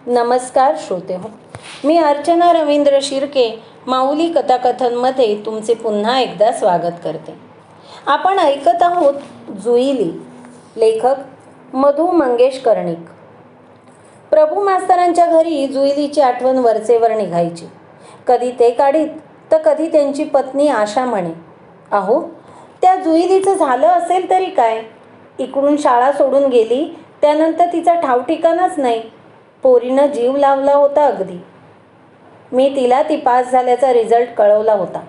नमस्कार श्रोते हो, मी अर्चना रवींद्र शिर्के माऊली कथाकथनमध्ये तुमचे पुन्हा एकदा स्वागत करते. आपण ऐकत आहोत जुईली, लेखक मधु मंगेश कर्णिक. प्रभू मास्तरांच्या घरी जुईलीची आठवण वरचेवर निघायची. कधी ते काढीत तर कधी त्यांची पत्नी आशा म्हणे, अहो त्या जुईलीचं झालं असेल तरी काय, इकडून शाळा सोडून गेली त्यानंतर तिचा ठाव ठिकाणाच नाही. पोरीनं जीव लावला होता अगदी. मी तिला ती पास झाल्याचा रिझल्ट कळवला होता,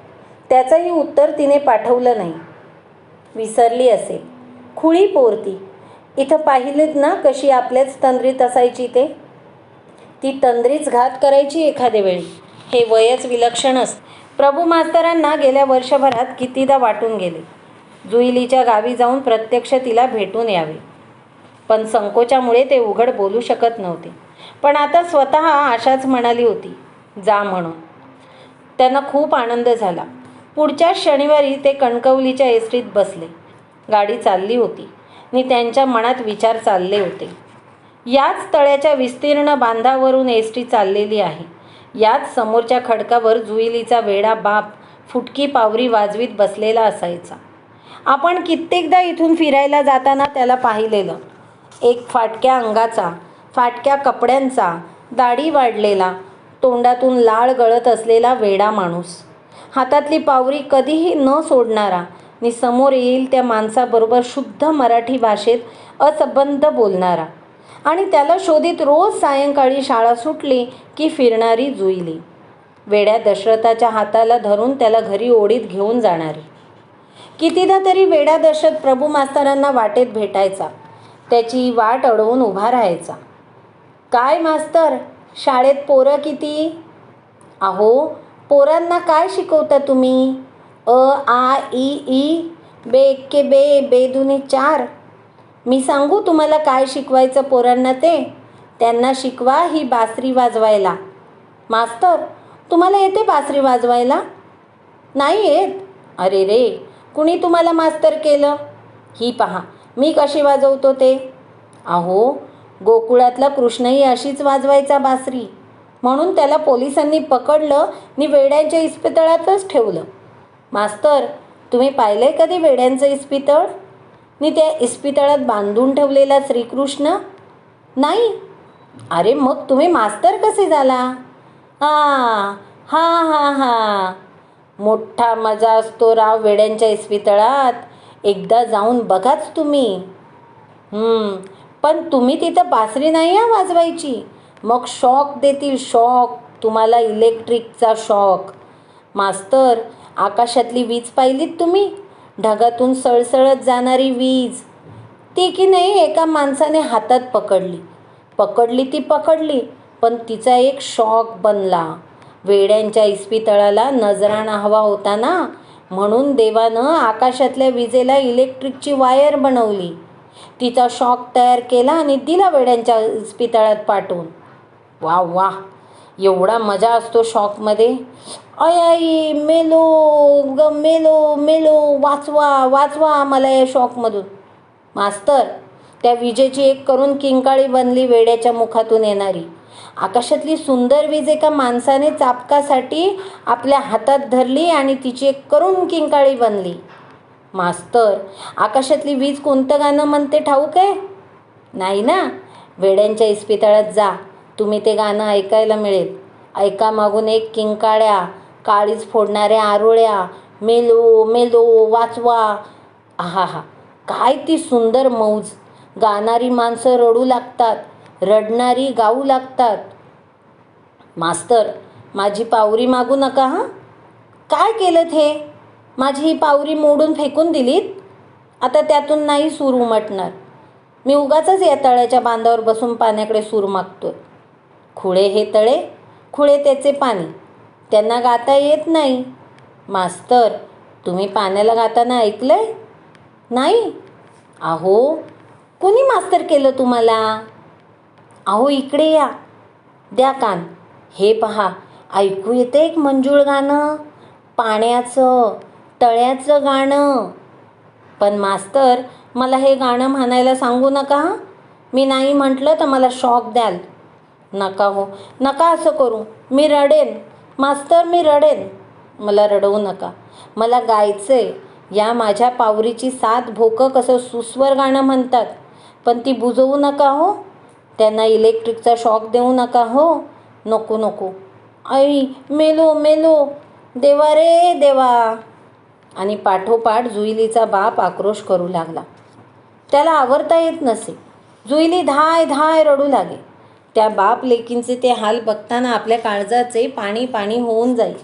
त्याचंही उत्तर तिने पाठवलं नाही. विसरली असेल. खुळी पोरती. इथं पाहिलेत ना कशी आपल्याच तंद्रीत असायची ते. ती तंद्रीच घात करायची एखाद्या वेळी. हे वयच विलक्षण असतं. प्रभू मास्तरांना गेल्या वर्षभरात कितीदा वाटून गेले जुईलीच्या गावी जाऊन प्रत्यक्ष तिला भेटून यावे, पण संकोचामुळे ते उघड बोलू शकत नव्हते. पण आता स्वतः आशाच म्हणाली होती जा म्हणून. त्यांना खूप आनंद झाला. पुढच्याच शनिवारी ते कणकवलीच्या एसटीत बसले. गाडी चालली होती आणि त्यांच्या मनात विचार चालले होते. याच तळ्याच्या विस्तीर्ण बांधावरून एसटी चाललेली आहे. याच समोरच्या खडकावर जुईलीचा वेडा बाप फुटकी पावरी वाजवीत बसलेला असायचा. आपण कित्येकदा इथून फिरायला जाताना त्याला पाहिलेलं. एक फाटक्या अंगाचा, फाटक्या कपड्यांचा, दाढी वाढलेला, तोंडातून लाळ गळत असलेला वेडा माणूस. हातातली पावरी कधीही न सोडणारा आणि समोर येईल त्या माणसाबरोबर शुद्ध मराठी भाषेत असंबद्ध बोलणारा. आणि त्याला शोधित रोज सायंकाळी शाळा सुटली की फिरणारी जुईली. वेड्या दशरथाच्या हाताला धरून त्याला घरी ओढीत घेऊन जाणारी. कितीदा तरी वेडा दशरथ प्रभू मास्तरांना वाटेत भेटायचा. त्याची वाट अडवून उभा राहायचा. काय मास्तर, शाळेत पोरं किती? अहो पोरांना काय शिकवता तुम्ही? अ आ इ ई, बे एक्के बे, बे दुनी 4. मी सांगू तुम्हाला काय शिकवायचं पोरांना ते? त्यांना शिकवा ही बासरी वाजवायला. मास्तर तुम्हाला येते बासरी वाजवायला? नाही येत? अरे रे, कुणी तुम्हाला मास्तर केलं? ही पहा मी कशी वाजवतो ते. अहो गोकुळातला कृष्णही अशीच वाजवायचा बासरी, म्हणून त्याला पोलिसांनी पकडलं आणि वेड्यांच्या इस्पितळातच ठेवलं. मास्तर तुम्ही पाहिलंय कधी वेड्यांचं इस्पितळ? आणि त्या इस्पितळात बांधून ठेवलेला श्रीकृष्ण? नाही. अरे मग तुम्ही मास्तर कसे झाला? हा हा हा हा, मोठा मजा असतो राव वेड्यांच्या इस्पितळात. एकदा जाऊन बघाच तुम्ही. पण तुम्ही तिथं बासरी नाही वाजवायची. मग शॉक देतील, शॉक तुम्हाला, इलेक्ट्रिकचा शॉक. मास्तर आकाशातली वीज पाहिलीत तुम्ही? ढगातून सळसळत जाणारी वीज. ती की नाही एका माणसाने हातात पकडली ती पकडली, पण तिचा एक शॉक बनला. वेड्यांच्या इस्पितळाला नजराणा हवा होता ना, म्हणून देवानं आकाशातल्या विजेला इलेक्ट्रिकची वायर बनवली. तिचा शॉक तयार केला आणि दिला वेड्यांच्या इस्पितळात पाठवून. वा वा, एवढा मजा असतो शॉकमध्ये. आई मेलो ग, मेलो मेलो, वाचवा वाचवा मला या शॉकमधून. मास्तर त्या विजेची एक करून किंकाळी बनली वेड्याच्या मुखातून येणारी. आकाशातली सुंदर वीज एका माणसाने चापकासाठी आपल्या हातात धरली आणि तिची एक करून किंकाळी बनली. मास्तर आकाशातली वीज कोणतं गाणं म्हणते ठाऊक आहे? नाही ना? वेड्यांच्या इस्पितळात जा, तुम्ही ते गाणं ऐकायला मिळेल. ऐका मागून एक किंकाळ्या, काळीज फोडणाऱ्या आरोळ्या, मेलो मेलो वाचवा. आहा हा, काय ती सुंदर मौज. गाणारी माणसं रडू लागतात, रडणारी गाऊ लागतात. मास्तर माझी पावरी मागू नका हां. काय केलं हे? माझी ही पावरी मोडून फेकून दिलीत. आता त्यातून नाही सूर उमटणार. मी उगाचच या तळ्याच्या बांधावर बसून पाण्याकडे सूर मागतोय. खुळे हे तळे, खुळे त्याचे पाणी, त्यांना गाता येत नाही. मास्तर तुम्ही पाण्याला गाताना ऐकलंय? नाही. अहो कोणी मास्तर केलं तुम्हाला? अहो इकडे या, द्या कान. हे पहा, ऐकू येते एक मंजूळ गाणं, पाण्याचं, तळ्याचं गाणं. पण मास्तर मला हे गाणं म्हणायला सांगू नका हां. मी नाही म्हटलं तर मला शॉक द्याल. नका हो, नका असं करू. मी रडेन मास्तर, मी रडेन. मला रडवू नका. मला गायचंय. या माझ्या पावरीची 7 भोकं कसं सुस्वर गाणं म्हणतात. पण ती बुजवू नका हो. त्यांना इलेक्ट्रिकचा शॉक देऊ नका हो. नको नको. आई, मेलो मेलो. देवा रे देवा. आणि पाठोपाठ जुईलीचा बाप आक्रोश करू लागला. त्याला आवरता येत नसे. जुईली धाय धाय रडू लागे. त्या बाप लेकींचे ते हाल बघताना आपल्या काळजाचे पाणी पाणी होऊन जाईल.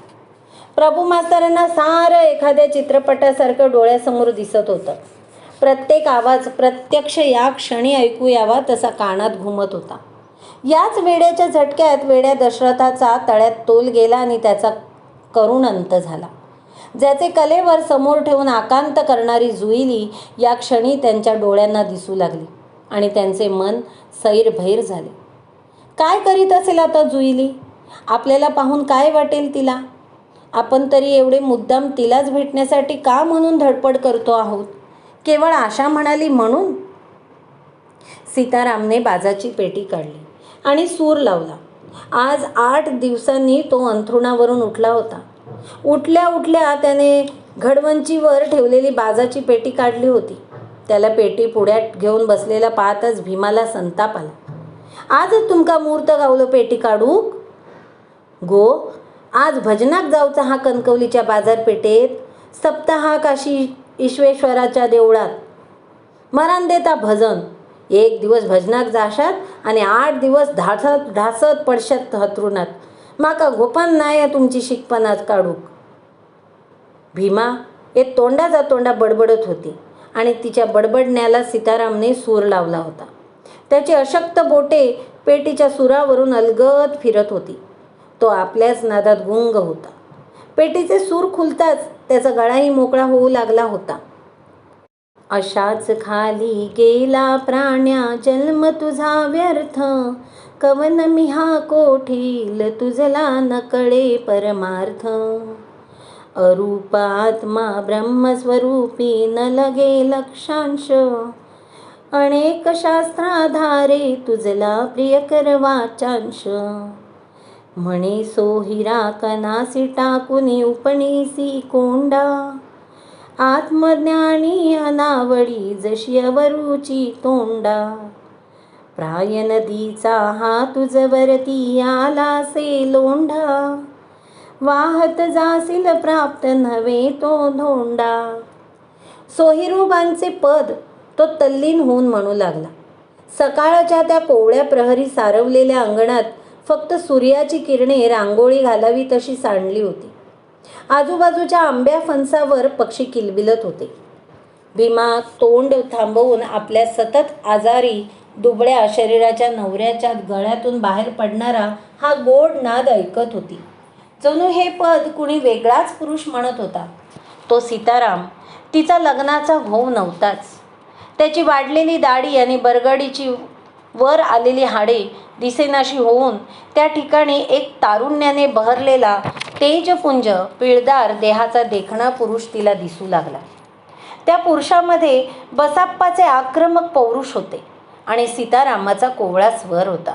प्रभू मास्तरांना सारं एखाद्या चित्रपटासारखं डोळ्यासमोर दिसत होतं. प्रत्येक आवाज प्रत्यक्ष या क्षणी ऐकू यावा तसा कानात घुमत होता. याच वेड्याच्या झटक्यात वेड्या दशरथाचा तळ्यात तोल गेला आणि त्याचा करुण अंत झाला. ज्याचे कलेवर समोर ठेवून आकांत करणारी जुईली या क्षणी त्यांच्या डोळ्यांना दिसू लागली आणि त्यांचे मन सैरभैर झाले. काय करीत असेल आता जुईली? आपल्याला पाहून काय वाटेल तिला? आपण तरी एवढे मुद्दाम तिलाच भेटण्यासाठी का म्हणून धडपड करतो आहोत? केवळ आशा म्हणाली म्हणून? सीतारामने बाजाची पेटी काढली आणि सूर लावला. आज 8 दिवसांनी तो अंथरुणावरून उठला होता. उठल्या उठल्या त्याने घडवंचीवर ठेवलेली बाजाची पेटी काढली होती. त्याला पेटी पुढ्यात घेऊन बसलेला पाहतच भीमाला संताप आला. आजच तुमका मुहूर्त गावलो पेटी काढूक? गो, आज भजनाक जाऊचा हा कणकवलीच्या बाजारपेठेत, सप्ताहाकाशी ईश्वेश्वराच्या देवळात. मरान देता भजन. 1 दिवस भजनाक जाशात आणि 8 दिवस ढासत ढासत पडशात हतरुणात. माका गोपान नाही तुमची शिकपणाच काढूक. भीमा एक तोंडाचा तोंडा बडबडत होती आणि तिच्या बडबडण्याला सीतारामने सूर लावला होता. त्याची अशक्त बोटे पेटीच्या सुरावरून अलगद फिरत होती. तो आपल्याच नादात गुंग होता. पेटीचे सूर खुलताच त्याचा गळाही मोकळा होऊ लागला होता. अशाच खाली गेला प्राण्या जन्म तुझा व्यर्थ, कवन मिहा कोठील तुझला नकळे परमार्थ. अरूप आत्मा ब्रह्मस्वरूपी न लगे लक्षांश, अनेक शास्त्राधारे तुझला प्रियकर वाचांश. म्हणे सोहिरा कनासी टाकुनी उपणीसी कोंडा, आत्मज्ञानी अनावडी जशी अवरुची तोंडा. प्राय नदीचा हा तुझवरती आलासे लोंढा, वाहत जासील प्राप्त नव्हे तो धोंडा. सोहिरोबांचे पद तो तल्लीन होऊन म्हणू लागला. सकाळच्या त्या कोवळ्या प्रहरी सारवलेल्या अंगणात फक्त सूर्याची किरणे रांगोळी घालावी तशी सांडली होती. आजूबाजूच्या आंब्या फणसावर पक्षी किलबिलत होते. भीमा तोंड थांबवून आपल्या सतत आजारी दुबळ्या शरीराच्या नवऱ्याच्या गळ्यातून बाहेर पडणारा हा गोड नाद ऐकत होती. जणू हे पद कुणी वेगळाच पुरुष म्हणत होता. तो सीताराम, तिचा लग्नाचा भाऊ नव्हताच. त्याची वाढलेली दाढी आणि बरगडीची वर आलेली हाडे दिसेनाशी होऊन त्या ठिकाणी एक तारुण्याने बहरलेला तेजपुंज पिळदार देहाचा देखणा पुरुष तिला दिसू लागला. त्या पुरुषामध्ये बसाप्पाचे आक्रमक पौरुष होते आणि सीतारामाचा कोवळा स्वर होता.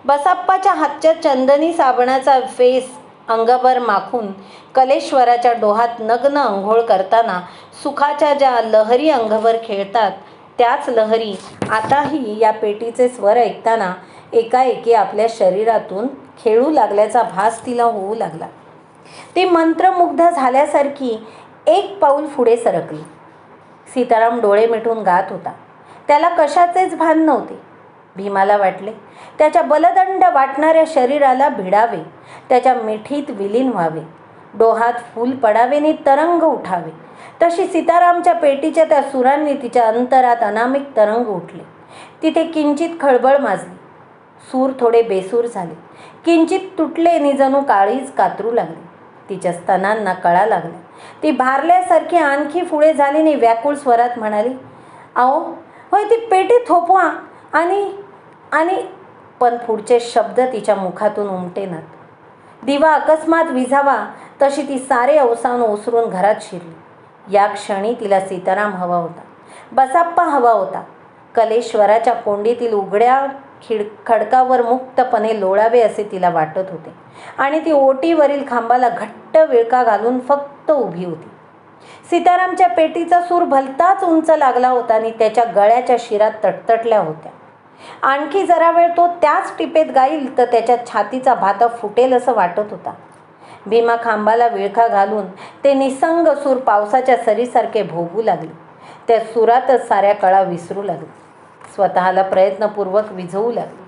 बसाप्पाच्या हातच्या चंदनी साबणाचा फेस अंगावर माखून कलेश्वराच्या डोहात नग्न अंघोळ करताना सुखाच्या ज्या लहरी अंगावर खेळतात, त्याच लहरी आताही या पेटीचे स्वर ऐकताना एकाएकी आपल्या शरीरातून खेळू लागल्याचा भास तिला होऊ लागला. ती मंत्रमुग्ध झाल्यासारखी एक पाऊल पुढे सरकली. सीताराम डोळे मिटून गात होता. त्याला कशाचेच भान नव्हते. भीमाला वाटले त्याच्या बलदंड वाटणाऱ्या शरीराला भिडावे, त्याच्या मिठीत विलीन व्हावे, डोहात फूल पडावे आणि तरंग उठावे. तशी सीतारामच्या पेटीच्या त्या सुरांनी तिच्या अंतरात अनामिक तरंग उठले. तिथे किंचित खळबळ माजली. सूर थोडे बेसूर झाले, किंचित तुटले आणि जणू काळीच कातरू लागली. तिच्या स्तनांना कळा लागल्या. ती भारल्यासारखी आणखी पुढे झाली आणि व्याकुळ स्वरात म्हणाली, अहो होय, ती पेटी थोपवा आणि पण पुढचे शब्द तिच्या मुखातून उमटेनात. दिवा अकस्मात विझावा तशी ती सारे अवसान ओसरून घरात शिरली. या क्षणी तिला सीताराम हवा होता, बसाप्पा हवा होता. कलेश्वराच्या कोंडीतील उघड्या खडकावर मुक्तपणे लोळावे असे तिला वाटत होते आणि ती ओटीवरील खांबाला घट्ट विळका घालून फक्त उभी होती. सीतारामच्या पेटीचा सूर भलताच उंच लागला होता आणि त्याच्या गळ्याच्या शिरा तटतटल्या होत्या. आणखी जरा वेळ तो त्याच टिपेत गाईल तर त्याच्या छातीचा भाता फुटेल असं वाटत होता. भीमा खांबाला विळखा घालून ते निसंग सूर पावसाच्या सरीसारखे भोगू लागले. त्या सुरातच साऱ्या कळा विसरू लागली. स्वतःला प्रयत्नपूर्वक विझवू लागली.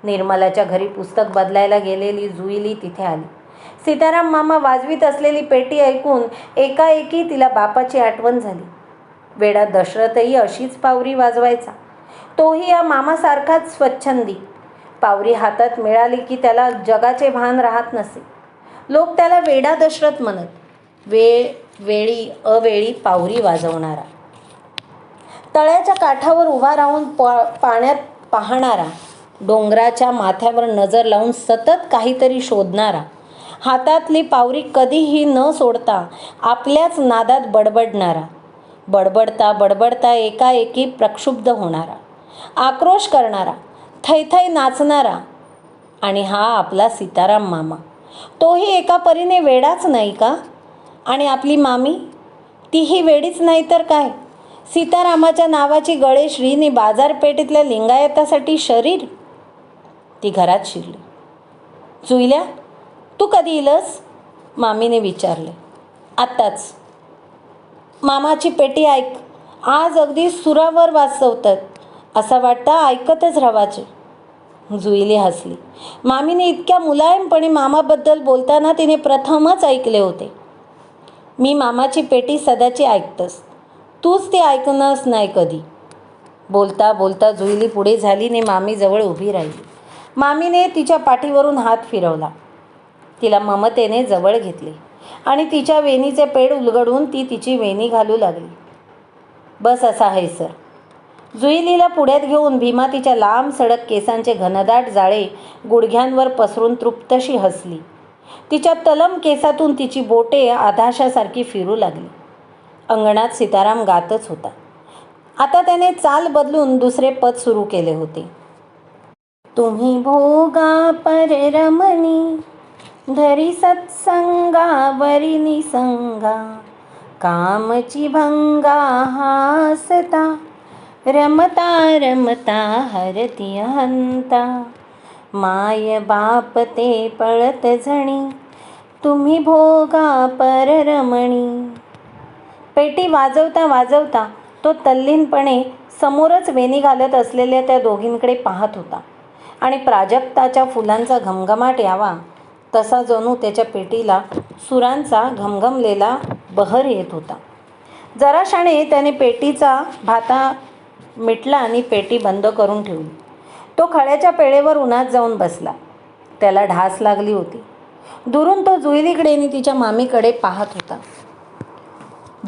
निर्मलाच्या घरी पुस्तक बदलायला गेलेली जुईली तिथे आली. सीताराम मामा वाजवीत असलेली पेटी ऐकून एकाएकी तिला बापाची आठवण झाली. वेडा दशरथही अशीच पावरी वाजवायचा. तोही या मामासारखाच स्वच्छंदी. पावरी हातात मिळाली की त्याला जगाचे भान राहत नसे. लोक त्याला वेडा दशरथ म्हणत. वेळी अवेळी पावरी वाजवणारा, तळ्याच्या काठावर उभा राहून पाण्यात पाहणारा, डोंगराच्या माथ्यावर नजर लावून सतत काहीतरी शोधणारा, हातातली पावरी कधीही न सोडता आपल्याच नादात बडबडणारा, बडबडता बडबडता एकाएकी प्रक्षुब्ध होणारा, आक्रोश करणारा, थैथै नाचणारा. आणि हा आपला सीताराम मामा. तोही एका परीने वेडाच नाही का? आणि आपली मामी, तीही वेडीच नाही तर काय? सीतारामाच्या नावाची गळेश्रीनी बाजारपेठेतल्या लिंगायतासाठी शरीर. ती घरात शिरली. जुईल्या, तू कधी येलस? मामीने विचारले. आत्ताच. मामाची पेटी ऐक. आज अगदी सुरावर वाजवतात. असं वाटतं ऐकतच राहायचे. जुईली हसली. मामीने इतक्या मुलायमपणे मामाबद्दल बोलताना तिने प्रथमच ऐकले होते. मी मामाची पेटी सदाची ऐकतस, तूच ती ऐकणंच नाही कधी. बोलता बोलता जुईली पुढे झाली ने मामीजवळ उभी राहिली. मामीने तिच्या पाठीवरून हात फिरवला. तिला ममतेने जवळ घेतले आणि तिच्या वेणीचे पेड उलगडून ती तिची वेणी घालू लागली. बस असा आहे सर. जुईलीला पुढ्यात घेऊन भीमा तिच्या लांब सडक केसांचे घनदाट जाळे गुडघ्यांवर पसरून तृप्तशी हसली. तिच्या तलम केसातून तिची बोटे आधाशासारखी फिरू लागली. अंगणात सीताराम गातच होता. आता त्याने चाल बदलून दुसरे पद सुरू केले होते. तुम्ही भोगा पररमणी, धरी सत्संगावरी निसंगा, कामची भंगा हासता, रमता रमता हरती हंता, माय बाप ते पळत झणी, तुम्ही भोगा पररमणी. पेटी वाजवता वाजवता तो तल्लीनपणे समोरच वेणी घालत असलेल्या त्या दोघींकडे पाहत होता आणि प्राजक्ताच्या फुलांचा घमघमाट यावा तसा जणू त्याच्या पेटीला सुरांचा घमघमलेला बहर येत होता. जराशाने त्याने पेटीचा भाता मिटला आणि पेटी बंद करून ठेवली. तो खळ्याच्या पेळेवर उन्हात जाऊन बसला. त्याला ढास लागली होती. दुरून तो जुईलीकडे आणि तिच्या मामीकडे पाहत होता.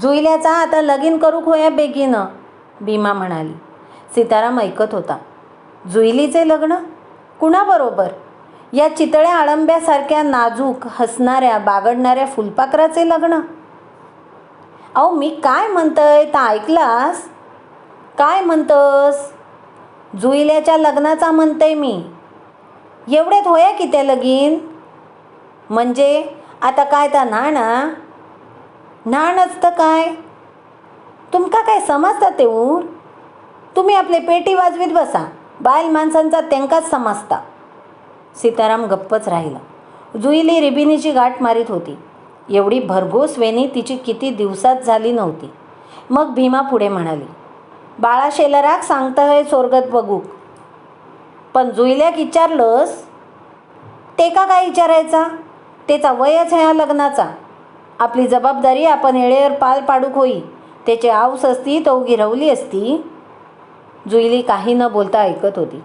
जुईल्याचा आता लगीन करू होया बेगीनं, भीमा म्हणाली. सीताराम ऐकत होता. जुईलीचे लग्न? कुणाबरोबर? या चितळ्या आळंब्यासारख्या नाजूक हसणाऱ्या बागडणाऱ्या फुलपाखराचे लग्न? अहो मी काय म्हणतंय ता ऐकलास? काय म्हणतंस? जुईल्याच्या लग्नाचा म्हणतंय मी. एवढ्यात होया की ते लगीन? म्हणजे आता काय ता नाणा? न्हाणच तर काय? तुमका काय समजता तेऊर? तुम्ही आपले पेटी वाजवीत बसा. बायल माणसांचा त्यांकाच समजता. सीताराम गप्पच राहिला. जुईली रिबिनीची गाठ मारीत होती. एवढी भरघोस वेणी तिची किती दिवसात झाली नव्हती. मग भीमा पुढे म्हणाली. बाळा शेलराक सांगतंय सोरगत बघूक. पण जुईल्याक विचारलंस? ते का काय विचारायचा? त्याचा वयच ह्या लग्नाचा. आपली जबाबदारी आपण येळेवर पार पाडूक होई. त्याची आऊस असती तो गिरवली असती. जुईली काही न बोलता ऐकत होती.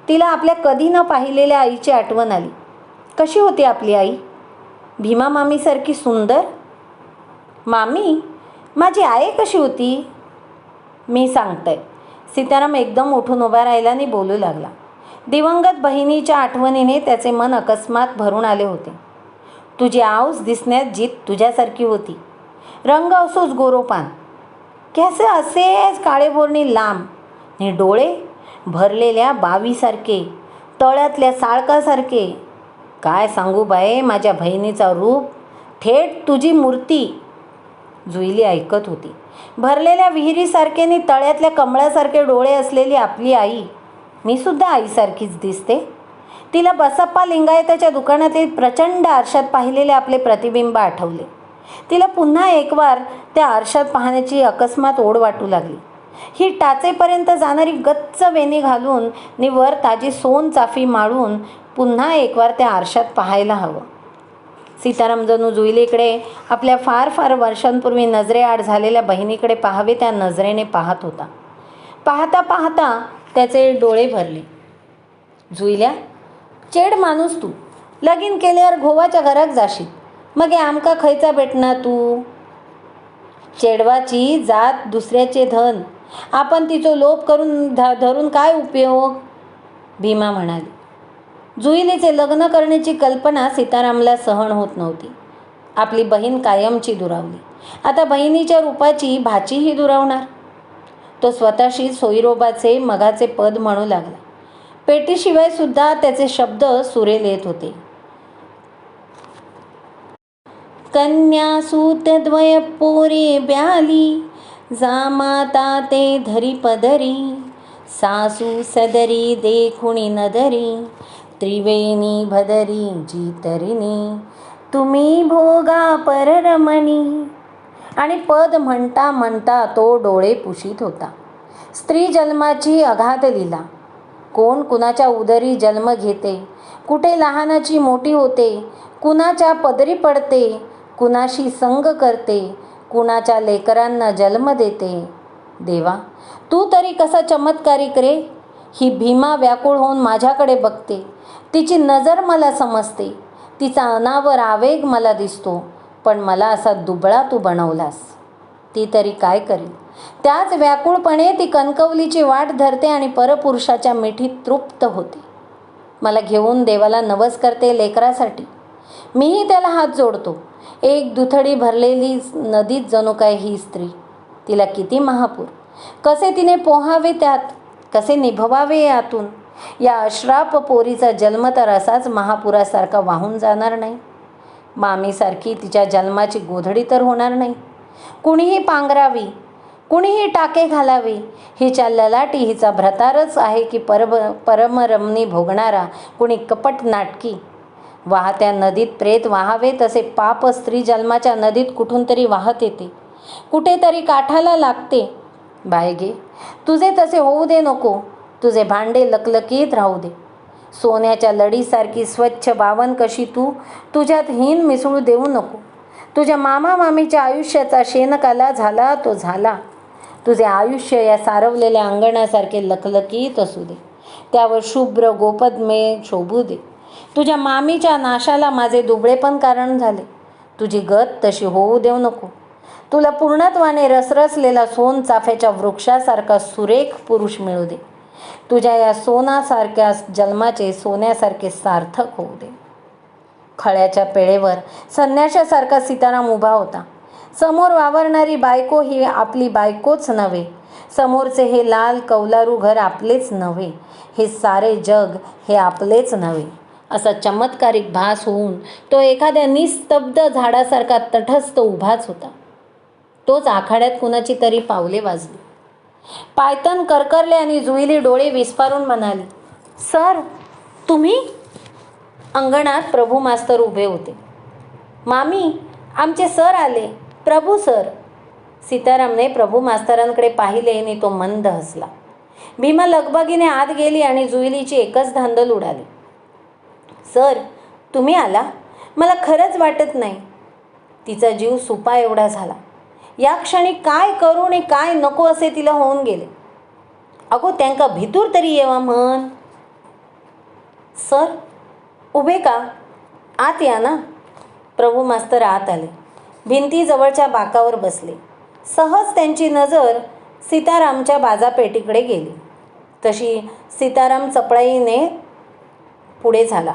तिला आपल्या कधी न पाहिलेल्या आईची आठवण आली. कशी होती आपली आई? भीमा मामीसारखी सुंदर? मामी, माझी आई कशी होती? मी सांगतंय. सीताराम एकदम उठून उभा राहिला आणि बोलू लागला. दिवंगत बहिणीच्या आठवणीने त्याचे मन अकस्मात भरून आले होते. तुझी आऊस दिसण्यात जीत तुझ्यासारखी होती. रंग असोच गोरोपान, कसे असेच काळेभोरणी लांब नि डोळे भरलेल्या बावीसारखे, तळ्यातल्या साळकासारखे. काय सांगू बाये, माझ्या बहिणीचा रूप थेट तुझी मूर्ती. जुईली ऐकत होती. भरलेल्या विहिरीसारखे आणि तळ्यातल्या कमळासारखे डोळे असलेली आपली आई. मी सुद्धा आईसारखीच दिसते. तिला बसप्पा लिंगायताच्या दुकानातील प्रचंड आरशात पाहिलेले आपले प्रतिबिंब आठवले. तिला पुन्हा एकवार त्या आरशात पाहण्याची अकस्मात ओढ वाटू लागली. ही टाचेपर्यंत जाणारी गच्च वेणी घालून नि वर ताजी सोन चाफी माळून पुन्हा एकवार त्या आरशात पाहायला हवं. सीताराम जणू जुईलीकडे आपल्या फार फार वर्षांपूर्वी नजरेआड झालेल्या बहिणीकडे पाहावे त्या नजरेने पाहत होता. पाहता पाहता त्याचे डोळे भरले. जुईल्या, चेड माणूस तू. लगीन केल्यावर घोवाच्या घरात जाशील, मग आमका खयचा भेटणार तू? चेडवाची जात दुसऱ्याचे धन, आपण तिचो लोभ करून धरून काय उपयोग? भीमा म्हणाली. जुईलीचे लग्न करण्याची कल्पना सीतारामला सहन होत नव्हती. आपली बहीण कायमची दुरावली, आता बहिणीच्या रूपाची भाचीही दुरावणार. तो स्वतःशी सोयीरोबाचे मगाचे पद म्हणू लागला. पेटीशिवाय सुद्धा त्याचे शब्द सुरेल येत होते. कन्या सूतद्वय पोरे ब्याली, जामाता ते धरी पदरी, सासू सदरी देखुणी नदरी, त्रिवेणी भदरी जितरिणी, तुम्ही भोगा पररमणी. आणि पद म्हणता म्हणता तो डोळे पुशीत होता. स्त्री जन्माची अगाध लीला. कोण कुणाच्या उदरी जन्म घेते, कुठे लहानाची मोठी होते, कुणाच्या पदरी पडते, कुणाशी संग करते, कुणाच्या लेकरांना जन्म देते. देवा, तू तरी कसा चमत्कारिक रे. ही भीमा व्याकुळ होऊन माझ्याकडे बघते. तिची नजर मला समजते, तिचा अनावर आवेग मला दिसतो. पण मला असा दुबळा तू बनवलास. ती तरी काय करेल? त्याच व्याकुळपणे ती कणकवलीची वाट धरते आणि परपुरुषाच्या मिठीत तृप्त होते. मला घेऊन देवाला नवस करते लेकरासाठी. मीही त्याला हात जोडतो. एक दुथडी भरलेली नदीत जणू काय ही स्त्री. तिला किती महापूर, कसे तिने पोहावे त्यात, कसे निभवावे यातून. या अश्राप पोरीचा जन्म तर असाच महापुरासारखा वाहून जाणार नाही. मामीसारखी तिच्या जन्माची गोधडी तर होणार नाही. कुणीही पांघरावी, कुणीही टाके घालावे. हिच्या ललाटी हिचा भ्रतारच आहे की परमरमणी भोगणारा कुणी कपट नाटकी. वाहत्या नदीत प्रेत वाहावे तसे पाप स्त्री जन्माच्या नदीत कुठून तरी वाहत येते, कुठेतरी काठाला लागते. बायगे, तुझे तसे होऊ दे नको. तुझे भांडे लकलकीत राहू दे. सोन्याच्या लढीसारखी स्वच्छ बावन कशी तू, तुझ्यात हीन मिसळू देऊ नको. तुझ्या मामा मामीच्या आयुष्याचा शेणकाला झाला तो झाला. तुझे आयुष्य या सारवलेल्या अंगणासारखे लकलकीत असू दे. त्यावर शुभ्र गोपद्मे शोभू दे. तुझ्या मामीच्या नाशाला माझे दुबळेपण कारण झाले. तुझी गत तशी होऊ देऊ नको. तुला पूर्णत्वाने रसरसलेला सोन चाफ्याच्या वृक्षासारखा सुरेख पुरुष मिळू दे. तुझ्या या सोनासारख्या जन्माचे सोन्यासारखे सार्थक होऊ दे. खळ्याच्या पेळेवर संन्याशासारखा सीताराम उभा होता. समोर वावरणारी बायको ही आपली बायकोच नव्हे. समोरचे हे लाल कौलारू घर आपलेच नव्हे. हे सारे जग हे आपलेच नव्हे. असा चमत्कारिक भास होऊन तो एखाद्या निस्तब्ध झाडासारखा तटस्थ उभाच होता. तोच आखाड्यात कुणाची तरी पावले वाजली. पायतन करकरले आणि जुईली डोळे विस्फारून म्हणाली, सर तुम्ही? अंगणात प्रभू मास्तर उभे होते. मामी, आमचे सर आले. प्रभू सर. सीतारामने प्रभू मास्तरांकडे पाहिले आणि तो मंद हसला. भीमा लगबगीने आत गेली आणि जुईलीची एकच धांदल उडाली. सर तुम्ही आला? मला खरंच वाटत नाही. तिचा जीव सुपा एवढा झाला. या क्षणी काय करू आणि काय नको असे तिला होऊन गेले. अगो त्यांका भितूर तरी येवा म्हण. सर उभे का? आत या ना. प्रभू मास्तर आत आले. भिंतीजवळच्या बाकावर बसले. सहज त्यांची नजर सीतारामच्या बाजापेटीकडे गेली. तशी सीताराम चपळाईने पुढे झाला.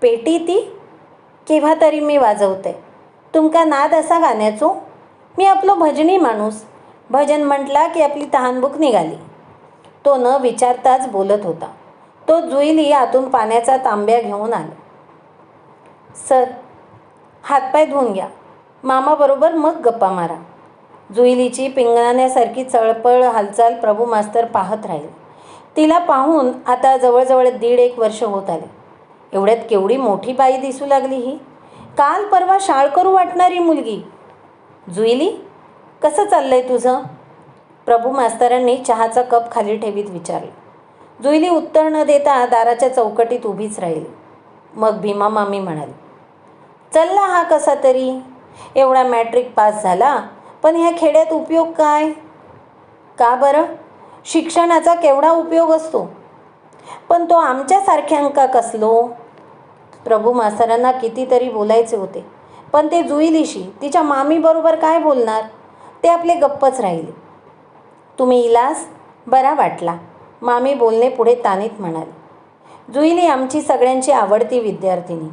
पेटी ती? केव्हा तरी मी वाजवते. तुमका नाद असा गाण्याचो? मी आपलो भजनी माणूस. भजन म्हटला की आपली तहानभूक निघाली. तो न विचारताच बोलत होता. तो जुईली आतून पाण्याचा तांब्या घेऊन आला. सर, हातपाय धुवून घ्या. मामाबरोबर मग गप्पा मारा. जुईलीची पिंगळण्यासारखी चळपळ हालचाल प्रभू मास्तर पाहत राहिले. तिला पाहून आता जवळजवळ 1.5 वर्ष होत आले. एवढ्यात केवढी मोठी बाई दिसू लागली ही. काल परवा शाळ करू वाटणारी मुलगी. जुईली, कसं चाललंय तुझं? प्रभू मास्तरांनी चहाचा कप खाली ठेवीत विचारलं. जुईली उत्तर न देता दाराच्या चौकटीत उभीच राहिली. मग भीमा मामी म्हणाली, चालला हा कसा तरी. एवढा मॅट्रिक पास झाला, पण ह्या खेड्यात उपयोग काय? का बरं? शिक्षणाचा केवढा उपयोग असतो, पण तो आमच्यासारख्यांका कसलो? प्रभू मास्तरांना कितीतरी बोलायचे होते, पण ते जुईलीशी तिच्या मामीबरोबर काय बोलणार? ते आपले गप्पच राहिले. तुम्ही इलास? बरा वाटला, मामी बोलणे पुढे तानीत म्हणाली. जुईली आमची सगळ्यांची आवडती विद्यार्थिनी.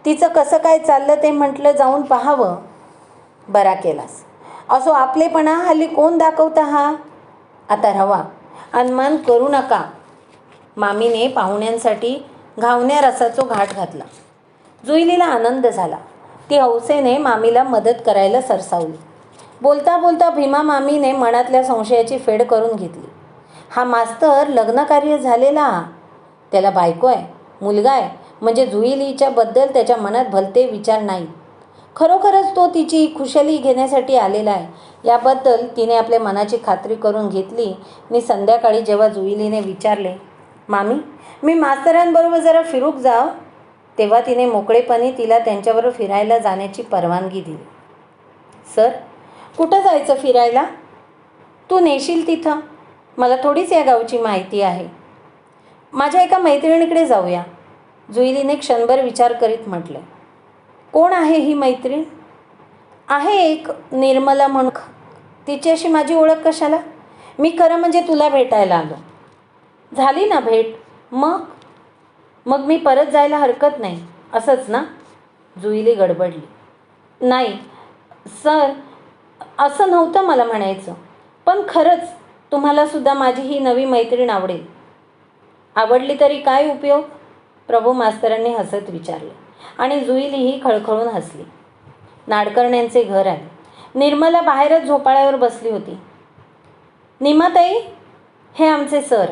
तिचं कसं काय चाललं ते म्हटलं जाऊन पाहावं. बरा केलास. असो आपलेपणा हल्ली कोण दाखवता हा? आता रवा, अनमान करू नका. मामीने पाहुण्यांसाठी घावण्या रसाचा घाट घातला. जुईलीला आनंद झाला. ती हौसेने मामीला मदत करायला सरसावली. बोलता बोलता भीमा मामीने मनातल्या संशयाची फेड करून घेतली. हा मास्तर लग्नकार्य झालेला, त्याला बायको आहे, मुलगा आहे, म्हणजे जुईलीच्याबद्दल त्याच्या मनात भलते विचार नाहीत. खरोखरच तो तिची खुशाली घेण्यासाठी आलेला आहे. याबद्दल तिने आपल्या मनाची खात्री करून घेतली. आणि संध्याकाळी जेव्हा जुईलीने विचारले, मामी, मी मास्तरांबरोबर जरा फिरूक जाव, तेव्हा तिने मोकळेपणी तिला त्यांच्याबरोबर फिरायला जाण्याची परवानगी दिली. सर, कुठं जायचं फिरायला? तू नेशील तिथं. मला थोडीच या गावची माहिती आहे. माझ्या एका मैत्रिणीकडे जाऊया, जुईलीने क्षणभर विचार करीत म्हटले. कोण आहे ही मैत्रीण? आहे एक निर्मला म्हणून. तिच्याशी माझी ओळख कशाला? मी खरं म्हणजे तुला भेटायला आलो. झाली ना भेट? मग मी परत जायला हरकत नाही असंच ना? जुईली गडबडली. नाही सर, असं नव्हतं मला म्हणायचं, पण खरंच तुम्हाला सुद्धा माझी ही नवी मैत्रीण आवडेल. आवडली तरी काय उपयोग? प्रभू मास्तरांनी हसत विचारले. आणि जुईलीही खळखळून हसली. नाडकर्ण्यांचे घर आले. निर्मला बाहेरच झोपाळ्यावर बसली होती. निमाताई, हे आमचे सर.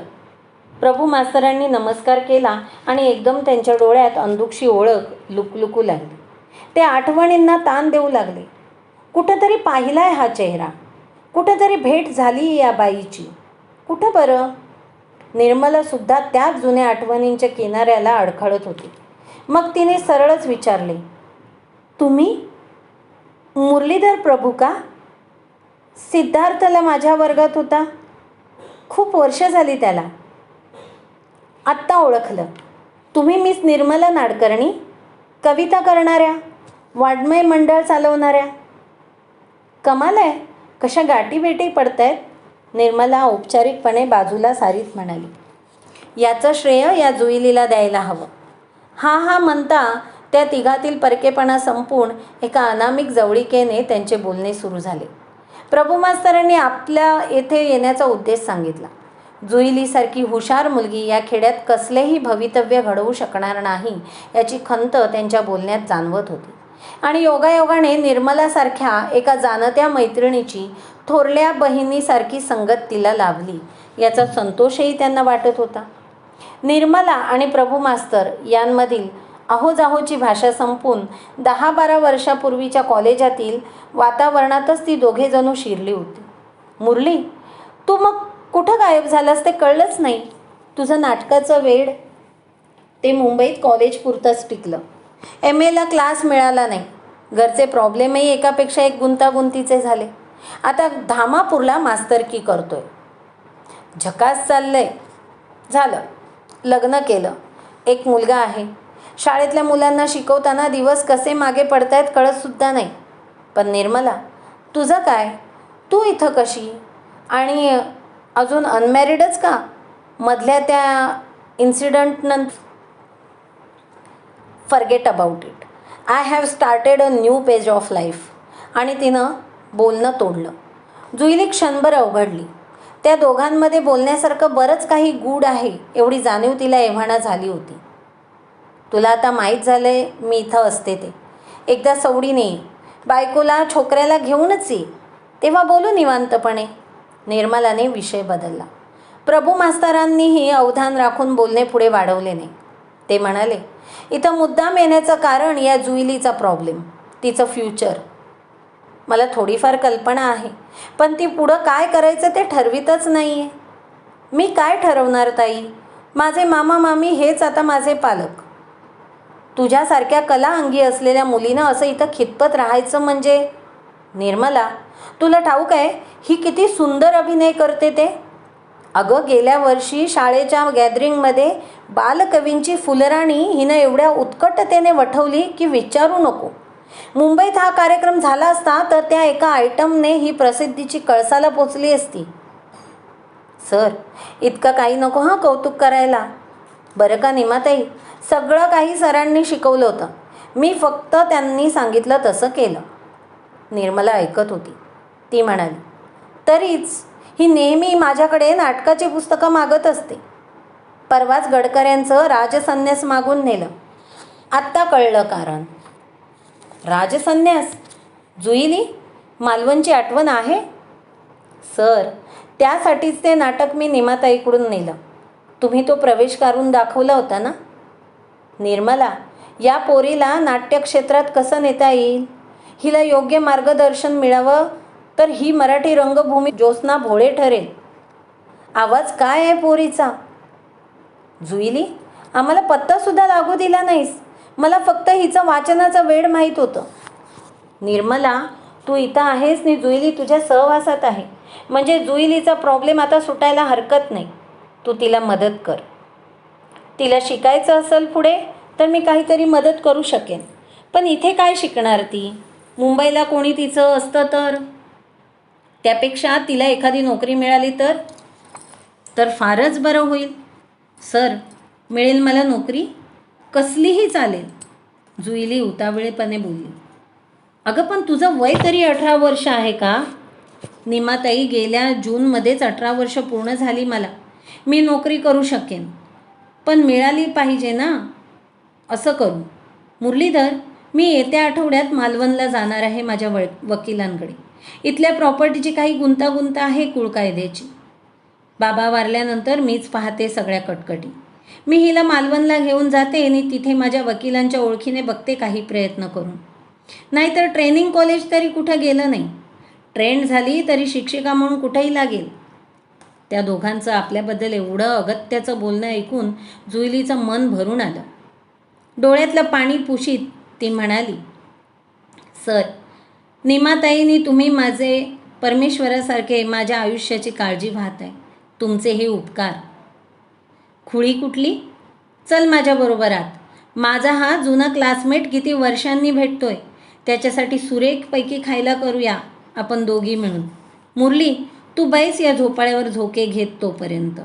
प्रभू मास्तरांनी नमस्कार केला आणि एकदम त्यांच्या डोळ्यात अंधुकशी ओळख लुकलुकू लागली. ते आठवणींना ताण देऊ लागले. कुठंतरी पाहिलाय हा चेहरा, कुठंतरी भेट झाली या बाईची. कुठं बरं? निर्मलासुद्धा त्याच जुन्या आठवणींच्या किनाऱ्याला अडखळत होती. मग तिने सरळच विचारले, तुम्ही मुरलीधर प्रभू का? सिद्धार्थला माझ्या वर्गात होता. खूप वर्ष झाली त्याला. आत्ता ओळखलं. तुम्ही मिस निर्मला नाडकर्णी, कविता करणाऱ्या, वाङ्मय मंडळ चालवणाऱ्या. कमाल आहे, कशा गाठीभेटी पडतायत. निर्मला औपचारिकपणे बाजूला सारीत म्हणाली. याचं श्रेय या जुईलीला द्यायला हवं. हा म्हणता त्या तिघातील परकेपणा संपून एका अनामिक जवळिकेने त्यांचे बोलणे सुरू झाले. प्रभू मास्तरांनी आपल्या येथे येण्याचा उद्देश सांगितला. जुईलीसारखी हुशार मुलगी या खेड्यात कसलेही भवितव्य घडवू शकणार नाही याची खंत त्यांच्या बोलण्यात जाणवत होती. आणि योगायोगाने निर्मलासारख्या एका जाणत्या मैत्रिणीची थोरल्या बहिणीसारखी संगत तिला लाभली याचा संतोषही त्यांना वाटत होता. निर्मला आणि प्रभू मास्तर यांमधील अहोजाहोची भाषा संपून 10-12 वर्षापूर्वीच्या कॉलेजातील वातावरणातच ती दोघेजणू शिरली होती. मुरली, तू मग कुठं गायब झालास ते कळलंच नाही. तुझं नाटकाचं वेड ते मुंबईत कॉलेजपुरतंच टिकलं. MAला क्लास मिळाला नाही. घरचे प्रॉब्लेमही एकापेक्षा एक गुंतागुंतीचे झाले. आता धामापूरला मास्तरकी करतोय. झकास चाललंय. झालं, लग्न केलं, एक मुलगा आहे. शाळेतल्या मुलांना शिकवताना दिवस कसे मागे पडतायत कळतसुद्धा नाही. पण निर्मला, तुझं काय? तू इथं कशी? आणि अजून अनमॅरिडच का? मधल्या त्या इन्सिडंटनंतर forget about it. I have started a new page of life. आणि तिनं बोलणं तोडलं. जुईली क्षणभर अवघडली. त्या दोघांमध्ये बोलण्यासारखं बरंच काही गूढ आहे एवढी जाणीव तिला एव्हाना झाली होती. तुला आता माहीत झालंय मी इथं असते ते. एकदा सवडीने ये. बायकोला छोकऱ्याला घेऊनच ये. तेव्हा बोलू निवांतपणे. निर्मलाने विषय बदलला. प्रभू मास्तरांनीही अवधान राखून बोलणे पुढे वाढवले नाही. ते म्हणाले, इथं मुद्दाम येण्याचं कारण या जुईलीचा प्रॉब्लेम, तिचं फ्युचर. मला थोडीफार कल्पना आहे, पण ती पुढं काय करायचं ते ठरवितच नाही आहे. मी काय ठरवणार ताई? माझे मामा मामी हेच आता माझे पालक. तुझ्यासारख्या कला अंगी असलेल्या मुलीनं असं इथं खितपत राहायचं म्हणजे? निर्मला, तुला ठाऊक आहे ही किती सुंदर अभिनय करते ते? अगं, गेल्या वर्षी शाळेच्या गॅदरिंगमध्ये बालकवींची फुलराणी हिनं एवढ्या उत्कटतेने वठवली की विचारू नको. मुंबईत हा कार्यक्रम झाला असता तर त्या एका आयटमने ही प्रसिद्धीची कळसाला पोचली असती. सर, इतकं काही नको हां कौतुक करायला. बरं का निमाताई, सगळं काही सरांनी शिकवलं होतं. मी फक्त त्यांनी सांगितलं तसं केलं. निर्मला ऐकत होती. ती म्हणाली, तरीच ही नेहमी माझ्याकडे नाटकाची पुस्तकं मागत असते. परवाच गडकऱ्यांचं राजसन्यास मागून नेलं. आत्ता कळलं कारण. राजसन्यास? जुईली, मालवणची आठवण आहे? सर, त्यासाठीच ते नाटक मी निमाताईकडून नेलं. तुम्ही तो प्रवेश करून दाखवला होता ना? निर्मला, या पोरीला नाट्यक्षेत्रात कसं नेता येईल? हिला योग्य मार्गदर्शन मिळावं तर ही मराठी रंगभूमी ज्योत्स्ना भोळे ठरेल. आवाज काय आहे पोरीचा? जुईली, आम्हाला पत्तासुद्धा लागू दिला नाहीस. मला फक्त हिचं वाचनाचं वेड माहीत होतं. निर्मला, तू इथं आहेस नि जुईली तुझ्या सहवासात आहे, म्हणजे जुईलीचा प्रॉब्लेम आता सुटायला हरकत नाही. तू तिला मदत कर. तिला शिकायचं असेल पुढे तर मी काहीतरी मदत करू शकेन. पण इथे काय शिकणार ती? मुंबईला कोणी तिचं असतं तर? त्यापेक्षा तिला एखादी नोकरी मिळाली तर फारच बरं होईल. सर, मिळेल मला नोकरी? कसलीही चालेल. जुईली उतावळेपणे बोलली. अगं, पण तुझं वय तरी 18 वर्ष आहे का? निमाताई, गेल्या जूनमध्येच 18 वर्ष पूर्ण झाली मला. मी नोकरी करू शकेन, पण मिळाली पाहिजे ना. असं करू. मुरलीधर, मी येत्या आठवड्यात मालवणला जाणार आहे माझ्या वकिलांकडे. इथल्या प्रॉपर्टीची काही गुंतागुंत आहे कुळकायद्याची. बाबा वारल्यानंतर मीच पाहते सगळ्या कटकटी. मी हिला मालवणला घेऊन जाते आणि तिथे माझ्या वकिलांच्या ओळखीने बघते काही प्रयत्न करून. नाहीतर ट्रेनिंग कॉलेज तरी कुठं गेलं नाही. ट्रेंड झाली तरी शिक्षिका म्हणून कुठेही लागेल. त्या दोघांचं आपल्याबद्दल एवढं अगत्याचं बोलणं ऐकून जुईलीचं मन भरून आलं. डोळ्यातलं पाणी पुशीत ती म्हणाली, सर, निमाताईंनी तुम्ही माझे परमेश्वरासारखे माझ्या आयुष्याची काळजी पाहताय. तुमचे हे उपकार. खुळी कुठली? चल माझ्याबरोबर आत. माझा हा जुना क्लासमेट किती वर्षांनी भेटतोय. त्याच्यासाठी सुरेखपैकी खायला करूया आपण दोघी मिळून. मुरली, तू बैस या झोपाळ्यावर झोके घेत तोपर्यंत.